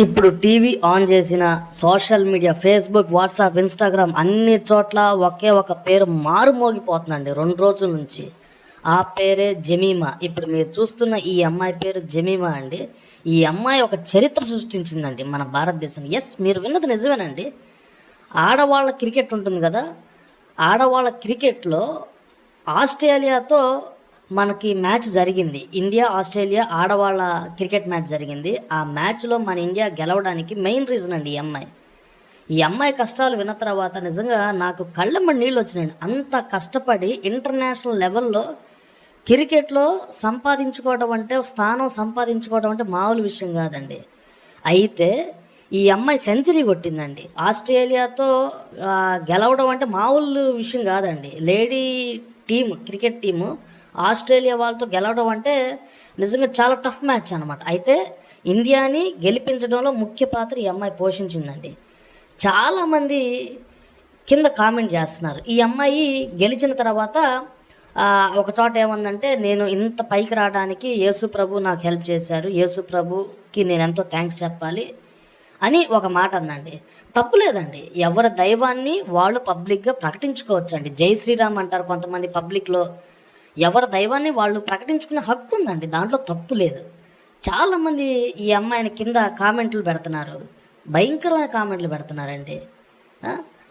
ఇప్పుడు TV on చేసిన social media Facebook, WhatsApp, Instagram అన్ని చోట్ల ఒకే ఒక పేరు మారుమోగిపోతుందండి 2 రోజుల నుంచి. ఆ పేరే జమీమా. ఇప్పుడు మీరు చూస్తున్న ఈ అమ్మాయి పేరు జమీమా అండి. ఈ అమ్మాయి ఒక చరిత్ర సృష్టించిందండి మన భారతదేశం. మీరు విన్నది నిజమేనండి. ఆడవాళ్ళ క్రికెట్ ఉంటుంది కదా, ఆడవాళ్ళ క్రికెట్లో ఆస్ట్రేలియాతో మనకి మ్యాచ్ జరిగింది. ఇండియా ఆస్ట్రేలియా ఆడవాళ్ళ క్రికెట్ మ్యాచ్ జరిగింది. ఆ మ్యాచ్లో మన ఇండియా గెలవడానికి మెయిన్ రీజన్ అండి ఈ అమ్మాయి కష్టాలు విన్న తర్వాత నిజంగా నాకు కళ్ళెమ్మడి నీళ్ళు వచ్చినాయండి. అంత కష్టపడి ఇంటర్నేషనల్ లెవెల్లో క్రికెట్లో స్థానం సంపాదించుకోవడం అంటే మామూలు విషయం కాదండి. అయితే ఈ అమ్మాయి సెంచరీ కొట్టిందండి. ఆస్ట్రేలియాతో గెలవడం అంటే మామూలు విషయం కాదండి. లేడీ క్రికెట్ టీము ఆస్ట్రేలియా వాళ్ళతో గెలవడం అంటే నిజంగా చాలా టఫ్ మ్యాచ్ అనమాట. అయితే ఇండియాని గెలిపించడంలో ముఖ్య పాత్ర ఈ అమ్మాయి పోషించిందండి. చాలామంది కింద కామెంట్ చేస్తున్నారు. ఈ అమ్మాయి గెలిచిన తర్వాత ఒక చోట ఏమందంటే, నేను ఇంత పైకి రావడానికి యేసు ప్రభు నాకు హెల్ప్ చేశారు, యేసు ప్రభుకి నేను ఎంతో థ్యాంక్స్ చెప్పాలి అని ఒక మాట అందండి. తప్పులేదండి, ఎవరి దైవాన్ని వాళ్ళు పబ్లిక్గా ప్రకటించుకోవచ్చండి. జై శ్రీరామ్ అంటారు కొంతమంది పబ్లిక్లో. ఎవరి దైవాన్ని వాళ్ళు ప్రకటించుకునే హక్కు ఉందండి, దాంట్లో తప్పు లేదు. చాలామంది ఈ అమ్మాయిని కింద కామెంట్లు పెడుతున్నారు, భయంకరమైన కామెంట్లు పెడుతున్నారండి.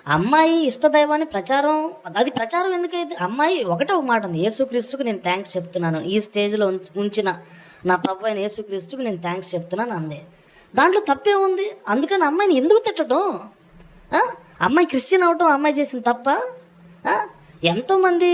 అమ్మాయి ఇష్టదైవాన్ని ప్రచారం ఎందుకైతే, అమ్మాయి ఒకటే ఒక మాట ఉంది, యేసుక్రీస్తుకు నేను థ్యాంక్స్ చెప్తున్నాను, ఈ స్టేజ్లో ఉంచిన నా ప్రభు అయిన యేసుక్రీస్తుకు నేను థ్యాంక్స్ చెప్తున్నాను అందే. దాంట్లో తప్పే ఉంది. అందుకని అమ్మాయిని ఎందుకు తిట్టడం? అమ్మాయి క్రిస్టియన్ అవటం అమ్మాయి చేసిన తప్ప? ఎంతోమంది